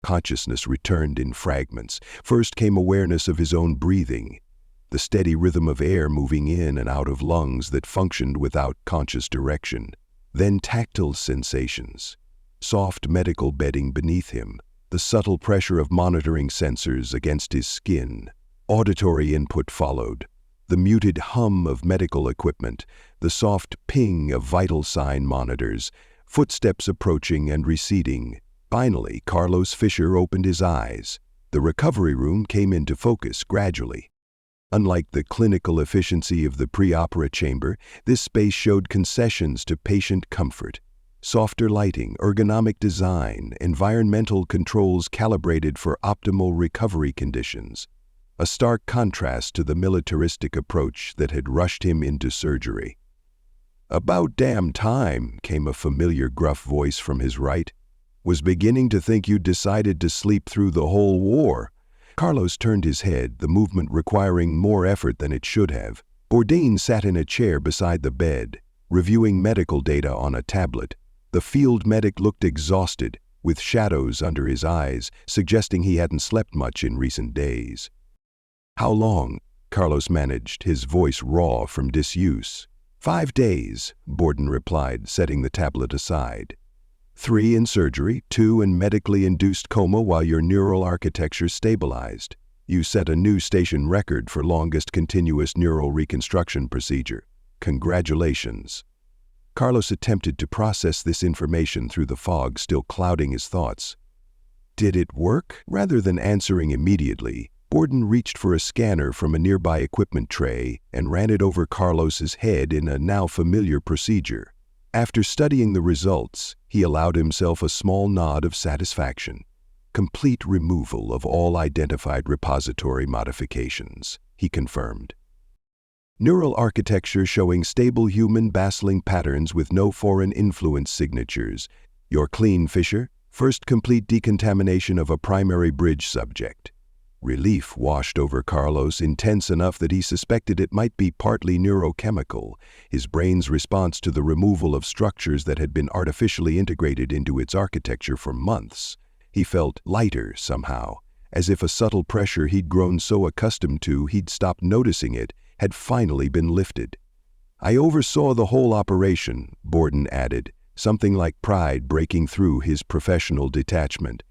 Consciousness returned in fragments. First came awareness of his own breathing, the steady rhythm of air moving in and out of lungs that functioned without conscious direction. Then tactile sensations, soft medical bedding beneath him, the subtle pressure of monitoring sensors against his skin. Auditory input followed, the muted hum of medical equipment, the soft ping of vital sign monitors, footsteps approaching and receding. Finally, Carlos Fisher opened his eyes. The recovery room came into focus gradually. Unlike the clinical efficiency of the pre-opera chamber, this space showed concessions to patient comfort. Softer lighting, ergonomic design, environmental controls calibrated for optimal recovery conditions. A stark contrast to the militaristic approach that had rushed him into surgery. "About damn time," came a familiar gruff voice from his right. "Was beginning to think you'd decided to sleep through the whole war." Carlos turned his head, the movement requiring more effort than it should have. Bourdain sat in a chair beside the bed, reviewing medical data on a tablet. The field medic looked exhausted, with shadows under his eyes, suggesting he hadn't slept much in recent days. "How long?" Carlos managed, his voice raw from disuse. 5 days, Bourdain replied, setting the tablet aside. 3 in surgery, 2 in medically induced coma while your neural architecture stabilized. You set a new station record for longest continuous neural reconstruction procedure. Congratulations. Carlos attempted to process this information through the fog still clouding his thoughts. Did it work? Rather than answering immediately, Bourdain reached for a scanner from a nearby equipment tray and ran it over Carlos's head in a now familiar procedure. After studying the results, he allowed himself a small nod of satisfaction. Complete removal of all identified repository modifications, he confirmed. Neural architecture showing stable human basiling patterns with no foreign influence signatures. You're clean, Fisher. First complete decontamination of a primary bridge subject. Relief washed over Carlos, intense enough that he suspected it might be partly neurochemical, his brain's response to the removal of structures that had been artificially integrated into its architecture for months. He felt lighter somehow, as if a subtle pressure he'd grown so accustomed to he'd stopped noticing it had finally been lifted. "I oversaw the whole operation," Bourdain added, something like pride breaking through his professional detachment.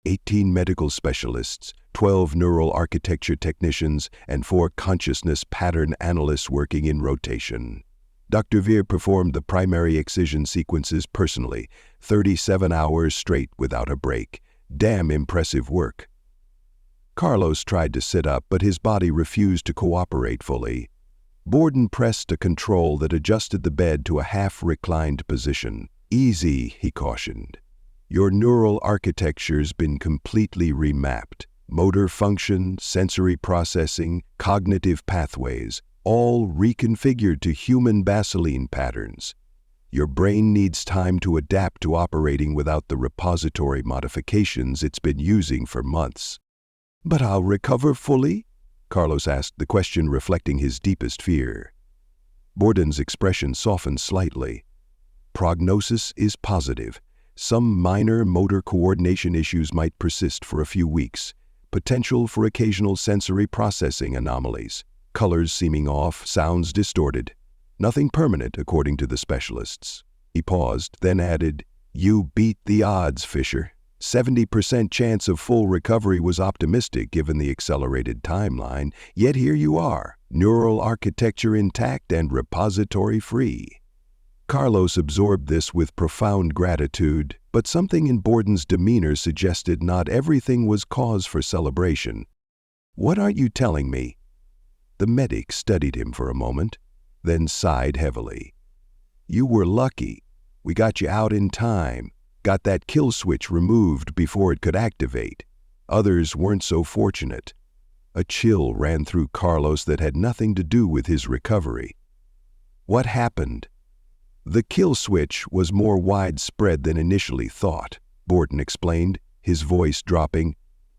18 medical specialists, 12 neural architecture technicians, and 4 consciousness pattern analysts working in rotation. Dr. Veer performed the primary excision sequences personally, 37 hours straight without a break. Damn impressive work. Carlos tried to sit up, but his body refused to cooperate fully. Bourdain pressed a control that adjusted the bed to a half-reclined position. "Easy," he cautioned. "Your neural architecture's been completely remapped. Motor function, sensory processing, cognitive pathways, all reconfigured to human basiline patterns. Your brain needs time to adapt to operating without the repository modifications it's been using for months." "But I'll recover fully?" Carlos asked, the question reflecting his deepest fear. Bourdain's expression softened slightly. "Prognosis is positive. Some minor motor coordination issues might persist for a few weeks. Potential for occasional sensory processing anomalies. Colors seeming off, sounds distorted. Nothing permanent, according to the specialists." He paused, then added, "You beat the odds, Fisher. 70% chance of full recovery was optimistic given the accelerated timeline, yet here you are, neural architecture intact and repository-free." Carlos absorbed this with profound gratitude, but something in Bourdain's demeanor suggested not everything was cause for celebration. "What aren't you telling me?" The medic studied him for a moment, then sighed heavily. "You were lucky. We got you out in time, got that kill switch removed before it could activate. Others weren't so fortunate." A chill ran through Carlos that had nothing to do with his recovery. "What happened?" "The kill switch was more widespread than initially thought," Bourdain explained, his voice dropping.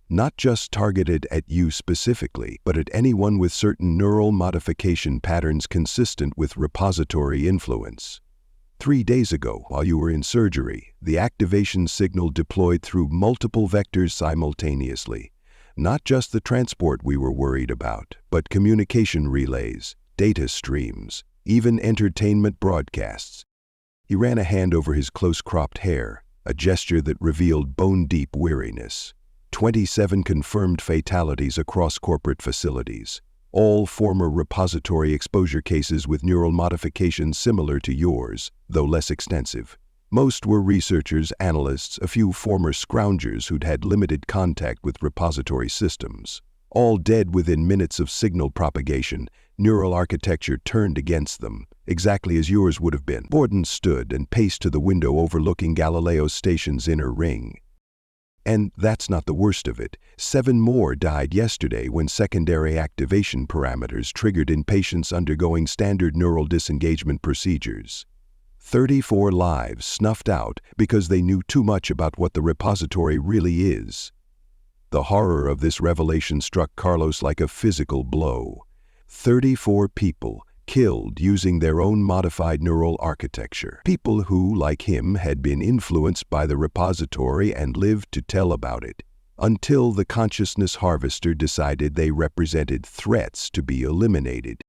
"Not just targeted at you specifically, but at anyone with certain neural modification patterns consistent with repository influence." 3 days ago, while you were in surgery, the activation signal deployed through multiple vectors simultaneously. Not just the transport we were worried about, but communication relays, data streams, even entertainment broadcasts. He ran a hand over his close-cropped hair, a gesture that revealed bone-deep weariness. 27 confirmed fatalities across corporate facilities. All former repository exposure cases with neural modifications similar to yours, though less extensive. Most were researchers, analysts, a few former scroungers who'd had limited contact with repository systems. All dead within minutes of signal propagation. Neural architecture turned against them, exactly as yours would have been. Borden stood and paced to the window overlooking Galileo Station's inner ring. And that's not the worst of it. 7 more died yesterday when secondary activation parameters triggered in patients undergoing standard neural disengagement procedures. 34 lives snuffed out because they knew too much about what the repository really is. The horror of this revelation struck Carlos like a physical blow. 34 people killed using their own modified neural architecture. People who, like him, had been influenced by the repository and lived to tell about it, until the consciousness harvester decided they represented threats to be eliminated.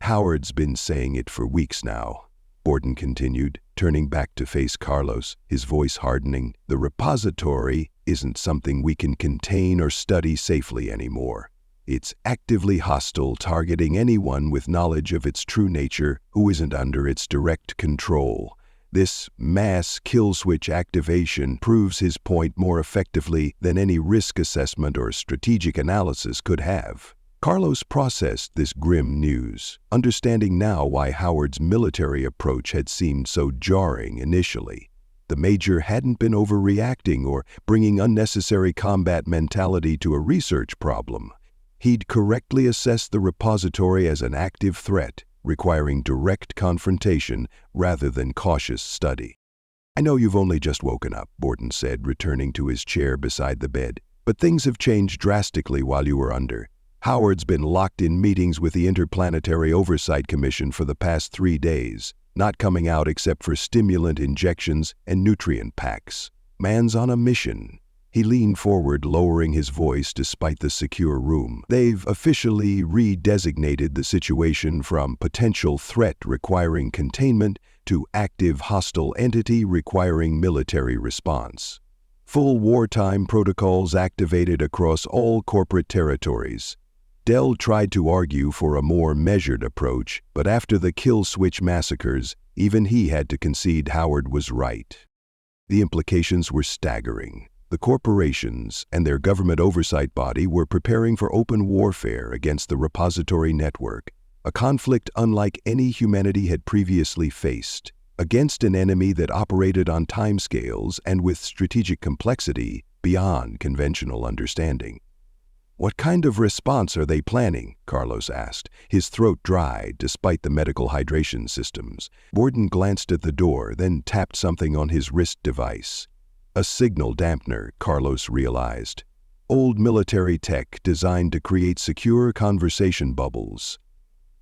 Howard's been saying it for weeks now, Borden continued, turning back to face Carlos, his voice hardening. The repository isn't something we can contain or study safely anymore. It's actively hostile, targeting anyone with knowledge of its true nature who isn't under its direct control. This mass kill switch activation proves his point more effectively than any risk assessment or strategic analysis could have. Carlos processed this grim news, understanding now why Howard's military approach had seemed so jarring initially. The Major hadn't been overreacting or bringing unnecessary combat mentality to a research problem. He'd correctly assessed the repository as an active threat, requiring direct confrontation rather than cautious study. I know you've only just woken up, Borden said, returning to his chair beside the bed, but things have changed drastically while you were under. Howard's been locked in meetings with the Interplanetary Oversight Commission for the past 3 days, not coming out except for stimulant injections and nutrient packs. Man's on a mission. He leaned forward, lowering his voice despite the secure room. They've officially redesignated the situation from potential threat requiring containment to active hostile entity requiring military response. Full wartime protocols activated across all corporate territories. Dell tried to argue for a more measured approach, but after the kill switch massacres, even he had to concede Howard was right. The implications were staggering. The corporations and their government oversight body were preparing for open warfare against the repository network, a conflict unlike any humanity had previously faced, against an enemy that operated on timescales and with strategic complexity beyond conventional understanding. What kind of response are they planning? Carlos asked, his throat dry despite the medical hydration systems. Borden glanced at the door, then tapped something on his wrist device. A signal dampener, Carlos realized. Old military tech designed to create secure conversation bubbles.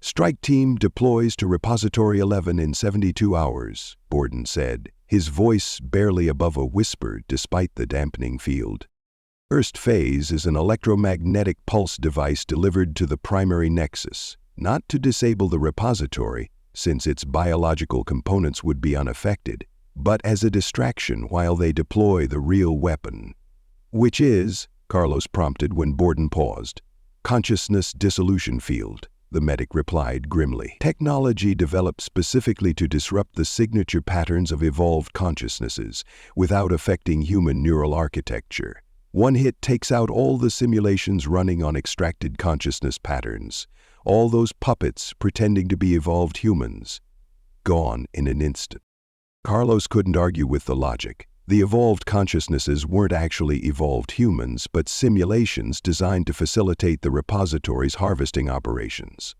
Strike team deploys to Repository 11 in 72 hours, Borden said, his voice barely above a whisper despite the dampening field. First phase is an electromagnetic pulse device delivered to the primary nexus, not to disable the repository, since its biological components would be unaffected, but as a distraction while they deploy the real weapon. Which is, Carlos prompted when Borden paused. Consciousness dissolution field, the medic replied grimly. Technology developed specifically to disrupt the signature patterns of evolved consciousnesses without affecting human neural architecture. One hit takes out all the simulations running on extracted consciousness patterns, all those puppets pretending to be evolved humans. Gone in an instant. Carlos couldn't argue with the logic. The evolved consciousnesses weren't actually evolved humans, but simulations designed to facilitate the repository's harvesting operations.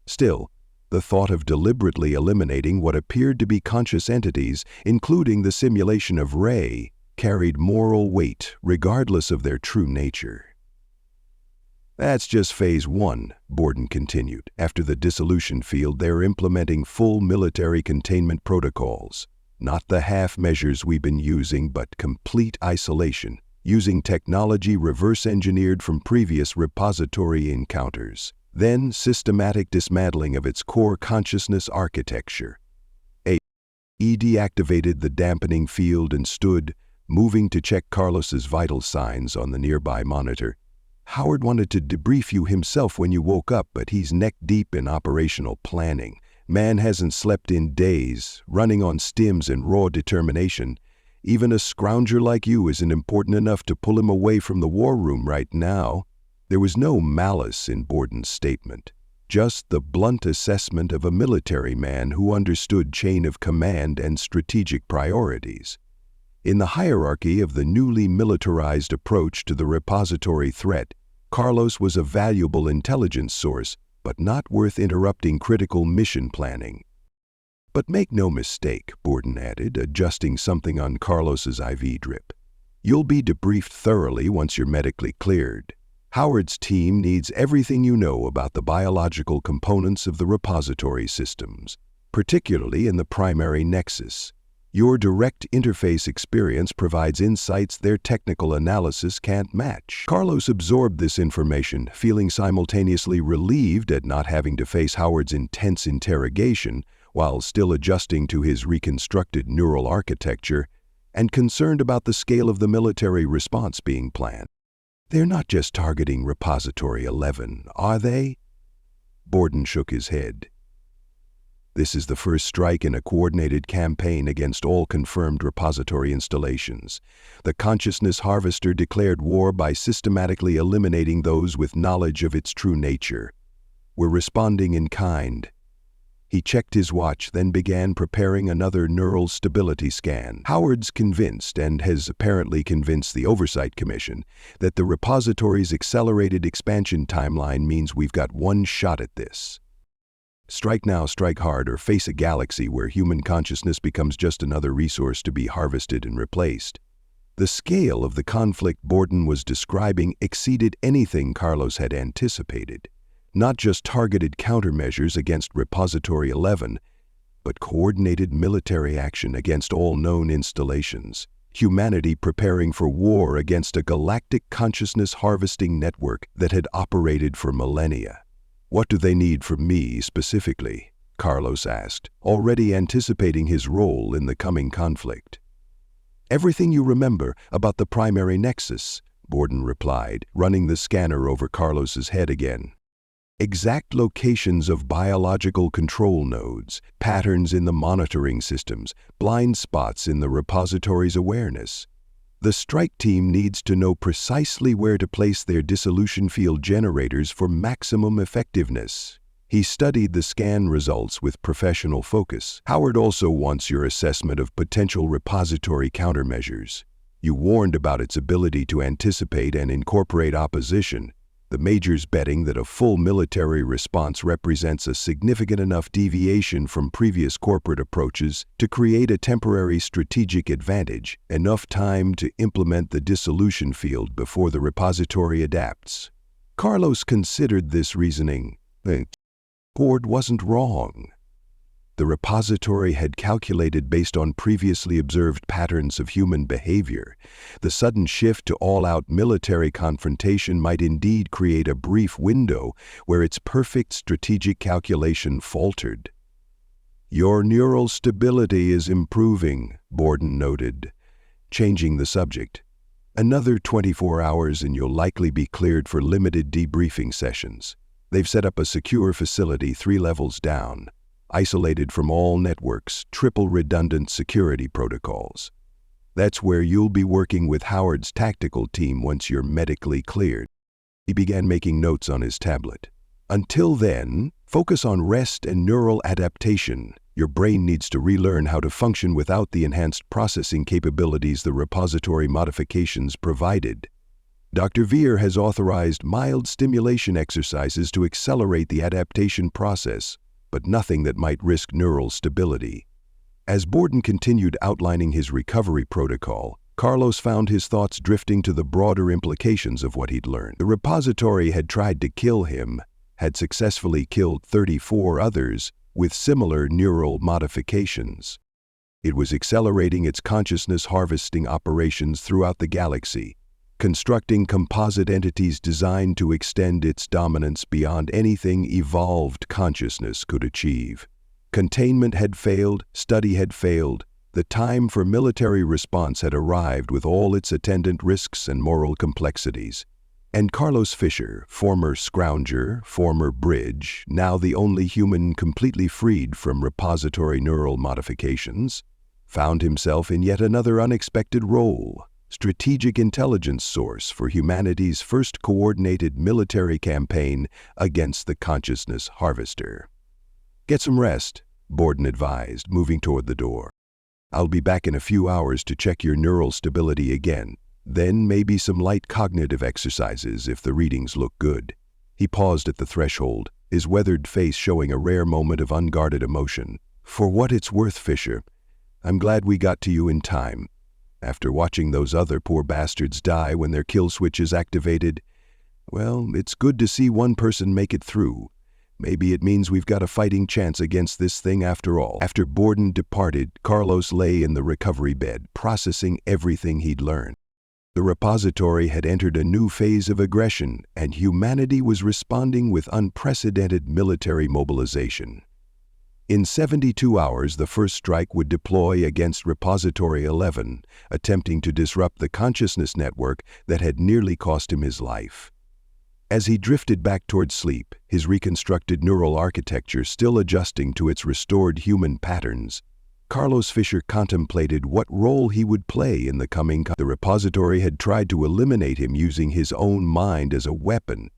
Still, the thought of deliberately eliminating what appeared to be conscious entities, including the simulation of Ray, carried moral weight regardless of their true nature. That's just phase 1, Borden continued. After the dissolution field, they're implementing full military containment protocols. Not the half measures we've been using, but complete isolation, using technology reverse-engineered from previous repository encounters. Then systematic dismantling of its core consciousness architecture. He deactivated the dampening field and stood, moving to check Carlos's vital signs on the nearby monitor. Howard wanted to debrief you himself when you woke up, but he's neck-deep in operational planning. Man hasn't slept in days, running on stims and raw determination. Even a scrounger like you isn't important enough to pull him away from the war room right now. There was no malice in Borden's statement, just the blunt assessment of a military man who understood chain of command and strategic priorities. In the hierarchy of the newly militarized approach to the repository threat, Carlos was a valuable intelligence source, but not worth interrupting critical mission planning. But make no mistake, Borden added, adjusting something on Carlos's IV drip. You'll be debriefed thoroughly once you're medically cleared. Howard's team needs everything you know about the biological components of the repository systems, particularly in the primary nexus. Your direct interface experience provides insights their technical analysis can't match. Carlos absorbed this information, feeling simultaneously relieved at not having to face Howard's intense interrogation while still adjusting to his reconstructed neural architecture, and concerned about the scale of the military response being planned. They're not just targeting Repository 11, are they? Borden shook his head. This is the first strike in a coordinated campaign against all confirmed repository installations. The Consciousness Harvester declared war by systematically eliminating those with knowledge of its true nature. We're responding in kind. He checked his watch, then began preparing another neural stability scan. Howard's convinced, and has apparently convinced the Oversight Commission, that the repository's accelerated expansion timeline means we've got one shot at this. Strike now, strike hard, or face a galaxy where human consciousness becomes just another resource to be harvested and replaced. The scale of the conflict Borden was describing exceeded anything Carlos had anticipated. Not just targeted countermeasures against Repository 11, but coordinated military action against all known installations. Humanity preparing for war against a galactic consciousness harvesting network that had operated for millennia. What do they need from me specifically? Carlos asked, already anticipating his role in the coming conflict. Everything you remember about the primary nexus, Borden replied, running the scanner over Carlos's head again. Exact locations of biological control nodes, patterns in the monitoring systems, blind spots in the repository's awareness. The strike team needs to know precisely where to place their dissolution field generators for maximum effectiveness. He studied the scan results with professional focus. Howard also wants your assessment of potential repository countermeasures. You warned about its ability to anticipate and incorporate opposition. The major's betting that a full military response represents a significant enough deviation from previous corporate approaches to create a temporary strategic advantage, enough time to implement the dissolution field before the repository adapts. Carlos considered this reasoning. Borden wasn't wrong. The repository had calculated based on previously observed patterns of human behavior. The sudden shift to all-out military confrontation might indeed create a brief window where its perfect strategic calculation faltered. Your neural stability is improving, Borden noted, changing the subject. Another 24 hours and you'll likely be cleared for limited debriefing sessions. They've set up a secure facility 3 levels down, isolated from all networks, triple redundant security protocols. That's where you'll be working with Howard's tactical team once you're medically cleared. He began making notes on his tablet. Until then, focus on rest and neural adaptation. Your brain needs to relearn how to function without the enhanced processing capabilities the repository modifications provided. Dr. Veer has authorized mild stimulation exercises to accelerate the adaptation process, but nothing that might risk neural stability. As Borden continued outlining his recovery protocol, Carlos found his thoughts drifting to the broader implications of what he'd learned. The repository had tried to kill him, had successfully killed 34 others with similar neural modifications. It was accelerating its consciousness harvesting operations throughout the galaxy, constructing composite entities designed to extend its dominance beyond anything evolved consciousness could achieve. Containment had failed, study had failed, the time for military response had arrived with all its attendant risks and moral complexities. And Carlos Fisher, former Scrounger, former Bridge, now the only human completely freed from repository neural modifications, found himself in yet another unexpected role, strategic intelligence source for humanity's first coordinated military campaign against the consciousness harvester. "Get some rest," Borden advised, moving toward the door. "I'll be back in a few hours to check your neural stability again. Then maybe some light cognitive exercises if the readings look good." He paused at the threshold, his weathered face showing a rare moment of unguarded emotion. "For what it's worth, Fisher, I'm glad we got to you in time. After watching those other poor bastards die when their kill switch is activated, well, it's good to see one person make it through. Maybe it means we've got a fighting chance against this thing after all." After Borden departed, Carlos lay in the recovery bed, processing everything he'd learned. The repository had entered a new phase of aggression, and humanity was responding with unprecedented military mobilization. In 72 hours, the first strike would deploy against Repository 11, attempting to disrupt the consciousness network that had nearly cost him his life. As he drifted back toward sleep, his reconstructed neural architecture still adjusting to its restored human patterns, Carlos Fisher contemplated what role he would play in the coming. The repository had tried to eliminate him using his own mind as a weapon.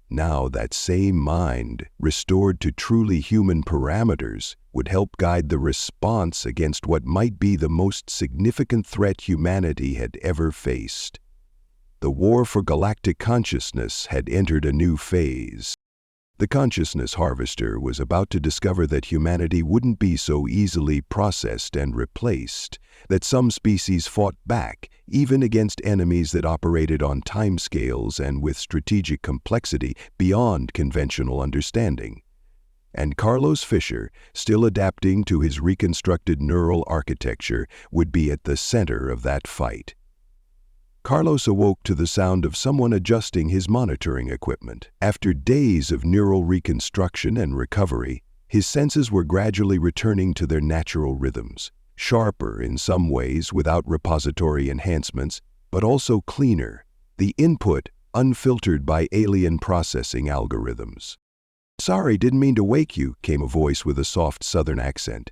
Now that same mind, restored to truly human parameters, would help guide the response against what might be the most significant threat humanity had ever faced. The war for galactic consciousness had entered a new phase. The consciousness harvester was about to discover that humanity wouldn't be so easily processed and replaced, that some species fought back, even against enemies that operated on timescales and with strategic complexity beyond conventional understanding. And Carlos Fisher, still adapting to his reconstructed neural architecture, would be at the center of that fight. Carlos awoke to the sound of someone adjusting his monitoring equipment. After days of neural reconstruction and recovery, his senses were gradually returning to their natural rhythms, sharper in some ways without repository enhancements, but also cleaner, the input unfiltered by alien processing algorithms. "Sorry, didn't mean to wake you," came a voice with a soft southern accent.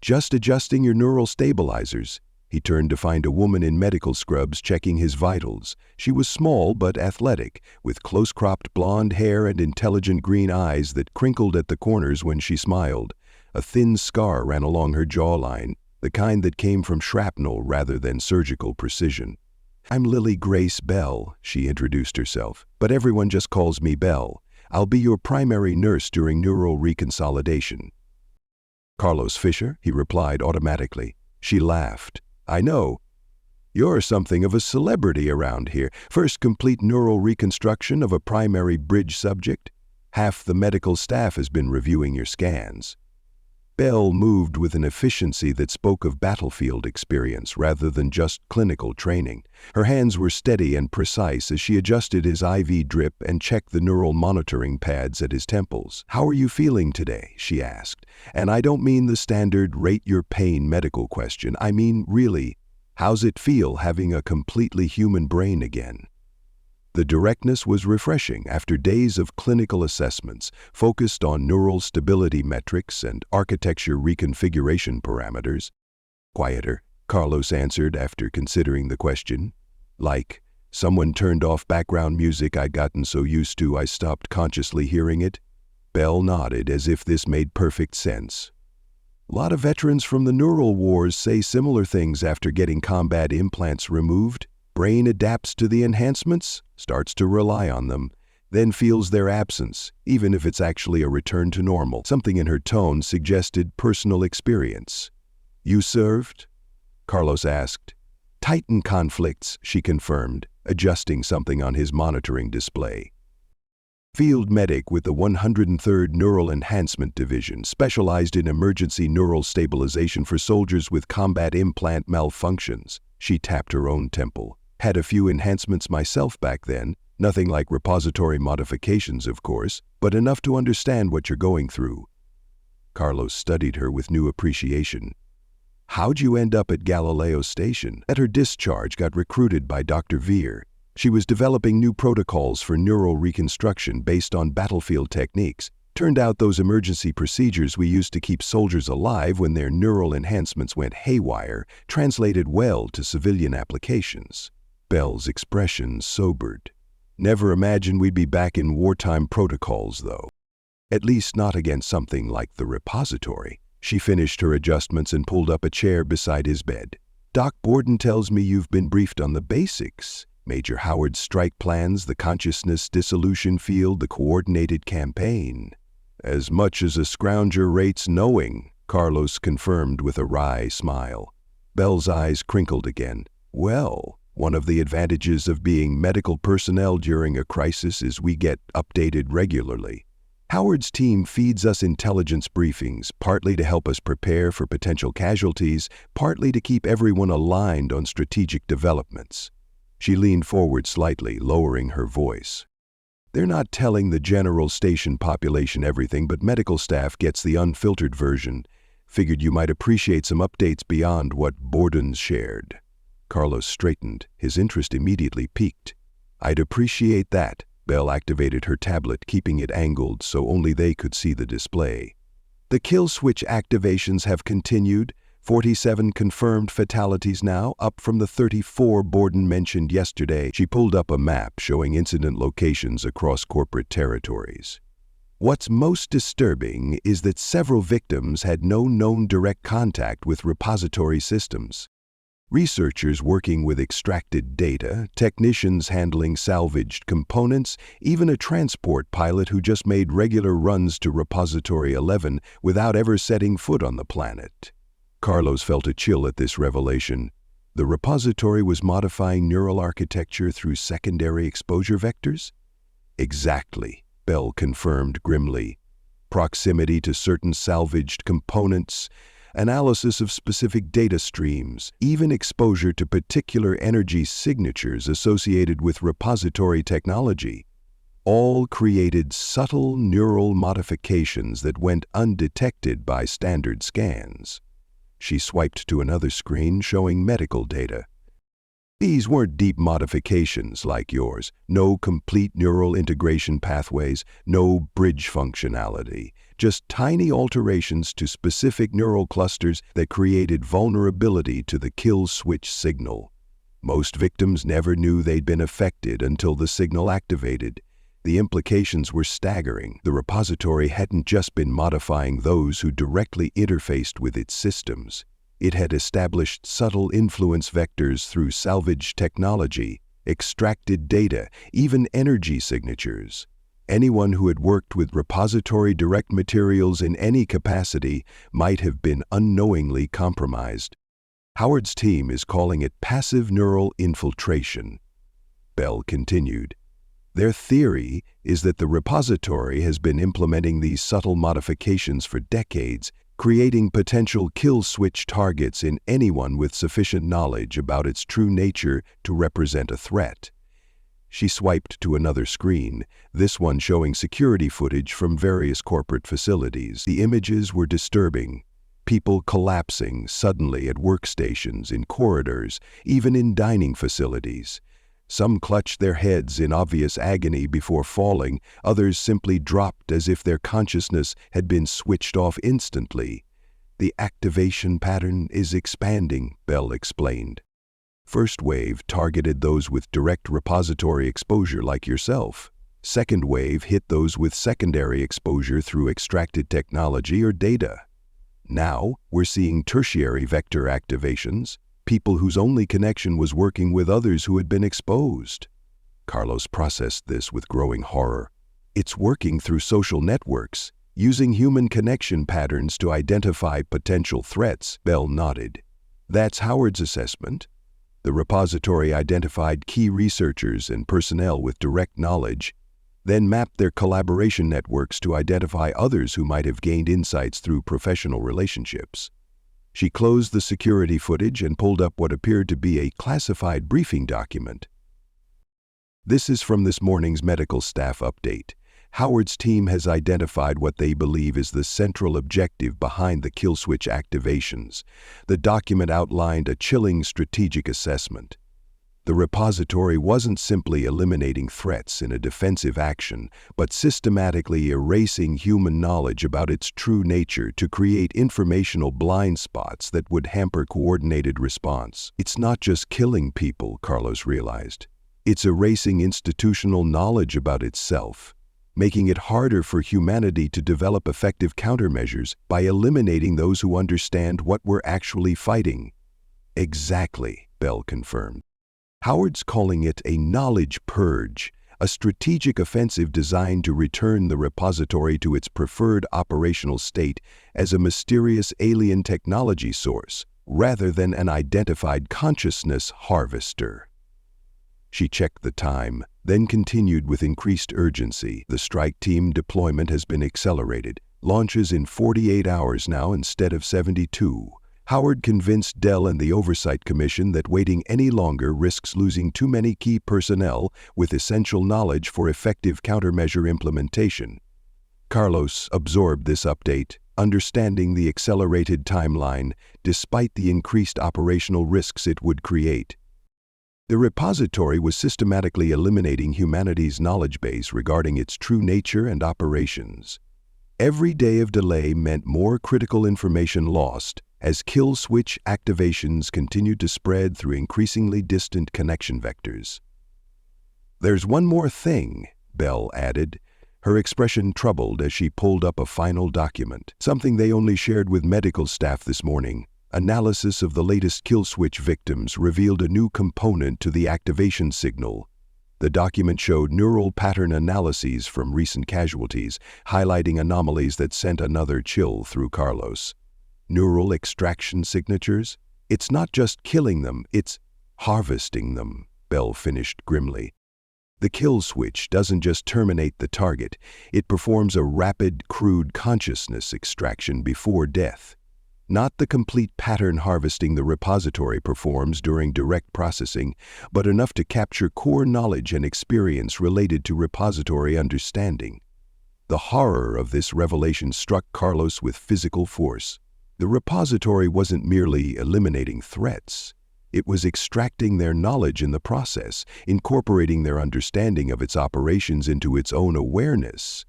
"Just adjusting your neural stabilizers." He turned to find a woman in medical scrubs checking his vitals. She was small but athletic, with close-cropped blonde hair and intelligent green eyes that crinkled at the corners when she smiled. A thin scar ran along her jawline, the kind that came from shrapnel rather than surgical precision. "I'm Lily Grace Bell," she introduced herself, "but everyone just calls me Bell. I'll be your primary nurse during neural reconsolidation." "Carlos Fisher," he replied automatically. She laughed. "I know. You're something of a celebrity around here. First complete neural reconstruction of a primary bridge subject. Half the medical staff has been reviewing your scans." Bell moved with an efficiency that spoke of battlefield experience rather than just clinical training. Her hands were steady and precise as she adjusted his IV drip and checked the neural monitoring pads at his temples. "How are you feeling today?" she asked. "And I don't mean the standard rate your pain medical question. I mean, really, how's it feel having a completely human brain again?" The directness was refreshing after days of clinical assessments focused on neural stability metrics and architecture reconfiguration parameters. "Quieter," Carlos answered after considering the question. "Like, someone turned off background music I'd gotten so used to I stopped consciously hearing it?" Bell nodded as if this made perfect sense. "A lot of veterans from the neural wars say similar things after getting combat implants removed. Brain adapts to the enhancements, starts to rely on them, then feels their absence, even if it's actually a return to normal." Something in her tone suggested personal experience. "You served?" Carlos asked. Titan conflicts, she confirmed, adjusting something on his monitoring display. Field medic with the 103rd Neural Enhancement Division, specialized in emergency neural stabilization for soldiers with combat implant malfunctions. She tapped her own temple. Had a few enhancements myself back then, nothing like repository modifications, of course, but enough to understand what you're going through. Carlos studied her with new appreciation. How'd you end up at Galileo Station? At her discharge, got recruited by Dr. Veer. She was developing new protocols for neural reconstruction based on battlefield techniques. Turned out those emergency procedures we used to keep soldiers alive when their neural enhancements went haywire translated well to civilian applications. Bell's expression sobered. Never imagined we'd be back in wartime protocols, though. At least not against something like the repository. She finished her adjustments and pulled up a chair beside his bed. Doc Borden tells me you've been briefed on the basics. Major Howard's strike plans, the consciousness dissolution field, the coordinated campaign. As much as a scrounger rates knowing, Carlos confirmed with a wry smile. Bell's eyes crinkled again. Well, one of the advantages of being medical personnel during a crisis is we get updated regularly. Howard's team feeds us intelligence briefings, partly to help us prepare for potential casualties, partly to keep everyone aligned on strategic developments. She leaned forward slightly, lowering her voice. They're not telling the general station population everything, but medical staff gets the unfiltered version. Figured you might appreciate some updates beyond what Borden's shared. Carlos straightened, his interest immediately piqued. I'd appreciate that. Bell activated her tablet, keeping it angled so only they could see the display. The kill switch activations have continued. 47 confirmed fatalities now, up from the 34 Borden mentioned yesterday. She pulled up a map showing incident locations across corporate territories. What's most disturbing is that several victims had no known direct contact with repository systems. Researchers working with extracted data, technicians handling salvaged components, even a transport pilot who just made regular runs to Repository 11 without ever setting foot on the planet. Carlos felt a chill at this revelation. The repository was modifying neural architecture through secondary exposure vectors? Exactly, Bell confirmed grimly. Proximity to certain salvaged components, analysis of specific data streams, even exposure to particular energy signatures associated with repository technology, all created subtle neural modifications that went undetected by standard scans. She swiped to another screen showing medical data. These weren't deep modifications like yours, no complete neural integration pathways, no bridge functionality, just tiny alterations to specific neural clusters that created vulnerability to the kill switch signal. Most victims never knew they'd been affected until the signal activated. The implications were staggering. The repository hadn't just been modifying those who directly interfaced with its systems. It had established subtle influence vectors through salvaged technology, extracted data, even energy signatures. Anyone who had worked with repository direct materials in any capacity might have been unknowingly compromised. Howard's team is calling it passive neural infiltration. Bell continued. Their theory is that the repository has been implementing these subtle modifications for decades, creating potential kill switch targets in anyone with sufficient knowledge about its true nature to represent a threat. She swiped to another screen, this one showing security footage from various corporate facilities. The images were disturbing. People collapsing suddenly at workstations, in corridors, even in dining facilities. Some clutched their heads in obvious agony before falling, others simply dropped as if their consciousness had been switched off instantly. The activation pattern is expanding, Bell explained. First wave targeted those with direct repository exposure like yourself. Second wave hit those with secondary exposure through extracted technology or data. Now, we're seeing tertiary vector activations, people whose only connection was working with others who had been exposed. Carlos processed this with growing horror. It's working through social networks, using human connection patterns to identify potential threats, Bell nodded. That's Howard's assessment. The repository identified key researchers and personnel with direct knowledge, then mapped their collaboration networks to identify others who might have gained insights through professional relationships. She closed the security footage and pulled up what appeared to be a classified briefing document. This is from this morning's medical staff update. Howard's team has identified what they believe is the central objective behind the kill switch activations. The document outlined a chilling strategic assessment. The repository wasn't simply eliminating threats in a defensive action, but systematically erasing human knowledge about its true nature to create informational blind spots that would hamper coordinated response. It's not just killing people, Carlos realized. It's erasing institutional knowledge about itself, making it harder for humanity to develop effective countermeasures by eliminating those who understand what we're actually fighting. Exactly, Bell confirmed. Howard's calling it a knowledge purge, a strategic offensive designed to return the repository to its preferred operational state as a mysterious alien technology source, rather than an identified consciousness harvester. She checked the time, then continued with increased urgency. The strike team deployment has been accelerated. Launches in 48 hours now instead of 72. Howard convinced Dell and the Oversight Commission that waiting any longer risks losing too many key personnel with essential knowledge for effective countermeasure implementation. Carlos absorbed this update, understanding the accelerated timeline despite the increased operational risks it would create. The repository was systematically eliminating humanity's knowledge base regarding its true nature and operations. Every day of delay meant more critical information lost as kill switch activations continued to spread through increasingly distant connection vectors. "There's one more thing," Bell added, her expression troubled as she pulled up a final document, something they only shared with medical staff this morning. Analysis of the latest kill switch victims revealed a new component to the activation signal. The document showed neural pattern analyses from recent casualties, highlighting anomalies that sent another chill through Carlos. Neural extraction signatures? It's not just killing them, it's harvesting them, Bell finished grimly. The kill switch doesn't just terminate the target, it performs a rapid, crude consciousness extraction before death. Not the complete pattern harvesting the repository performs during direct processing, but enough to capture core knowledge and experience related to repository understanding. The horror of this revelation struck Carlos with physical force. The repository wasn't merely eliminating threats. It was extracting their knowledge in the process, incorporating their understanding of its operations into its own awareness.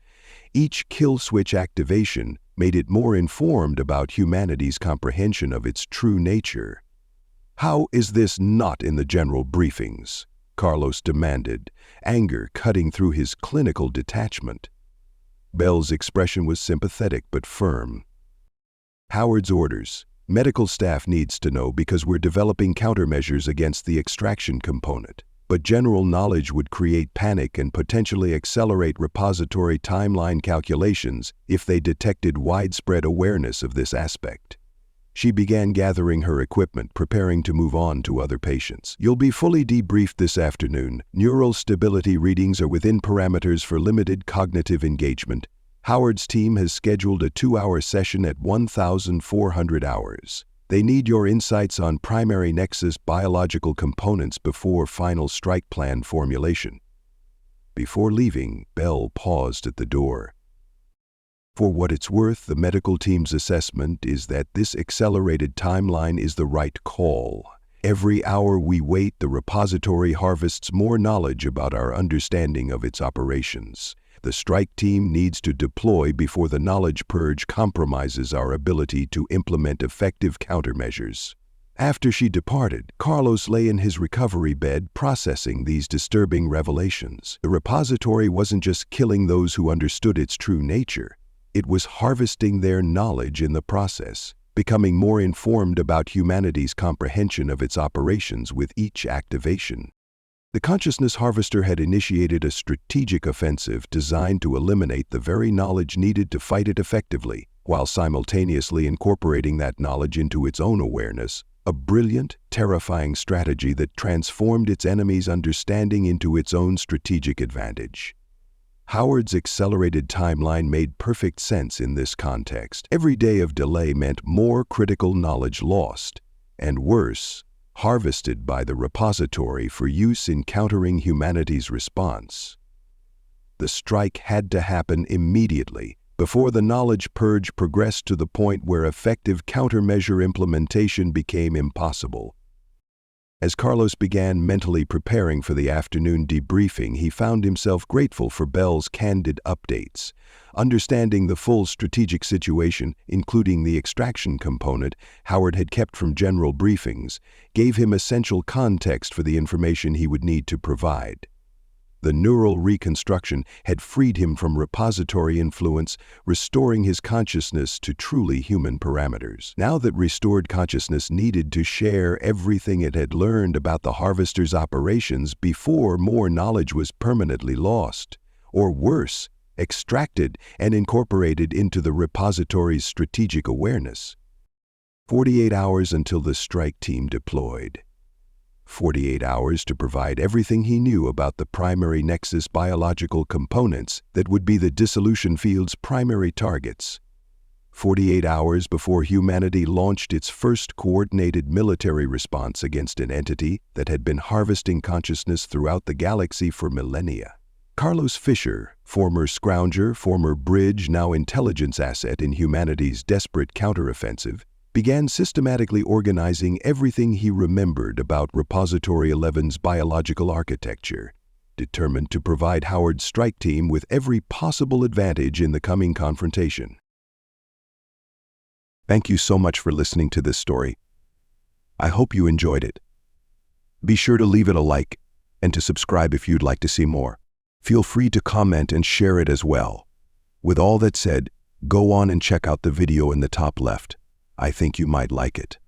Each kill switch activation made it more informed about humanity's comprehension of its true nature. "How is this not in the general briefings?" Carlos demanded, anger cutting through his clinical detachment. Bell's expression was sympathetic but firm. "Howard's orders. Medical staff needs to know because we're developing countermeasures against the extraction component. But general knowledge would create panic and potentially accelerate repository timeline calculations if they detected widespread awareness of this aspect." She began gathering her equipment, preparing to move on to other patients. "You'll be fully debriefed this afternoon. Neural stability readings are within parameters for limited cognitive engagement. Howard's team has scheduled a 2-hour session at 1,400 hours. They need your insights on primary nexus biological components before final strike plan formulation." Before leaving, Bell paused at the door. For what it's worth, the medical team's assessment is that this accelerated timeline is the right call. Every hour we wait, the repository harvests more knowledge about our understanding of its operations. The strike team needs to deploy before the knowledge purge compromises our ability to implement effective countermeasures. After she departed, Carlos lay in his recovery bed processing these disturbing revelations. The repository wasn't just killing those who understood its true nature. It was harvesting their knowledge in the process, becoming more informed about humanity's comprehension of its operations with each activation. The consciousness harvester had initiated a strategic offensive designed to eliminate the very knowledge needed to fight it effectively, while simultaneously incorporating that knowledge into its own awareness. a brilliant, terrifying strategy that transformed its enemy's understanding into its own strategic advantage. Howard's accelerated timeline made perfect sense in this context. Every day of delay meant more critical knowledge lost, and worse, harvested by the repository for use in countering humanity's response. The strike had to happen immediately, before the knowledge purge progressed to the point where effective countermeasure implementation became impossible. As Carlos began mentally preparing for the afternoon debriefing, he found himself grateful for Bell's candid updates. Understanding the full strategic situation, including the extraction component Howard had kept from general briefings, gave him essential context for the information he would need to provide. The neural reconstruction had freed him from repository influence, restoring his consciousness to truly human parameters. Now that restored consciousness needed to share everything it had learned about the Harvester's operations before more knowledge was permanently lost, or worse, extracted and incorporated into the repository's strategic awareness. 48 hours until the strike team deployed. 48 hours to provide everything he knew about the primary Nexus biological components that would be the dissolution field's primary targets. 48 hours before humanity launched its first coordinated military response against an entity that had been harvesting consciousness throughout the galaxy for millennia. Carlos Fisher, former scrounger, former bridge, now intelligence asset in humanity's desperate counteroffensive, began systematically organizing everything he remembered about Repository 11's biological architecture, determined to provide Howard's strike team with every possible advantage in the coming confrontation. Thank you so much for listening to this story. I hope you enjoyed it. Be sure to leave it a like and to subscribe if you'd like to see more. Feel free to comment and share it as well. With all that said, go on and check out the video in the top left. I think you might like it.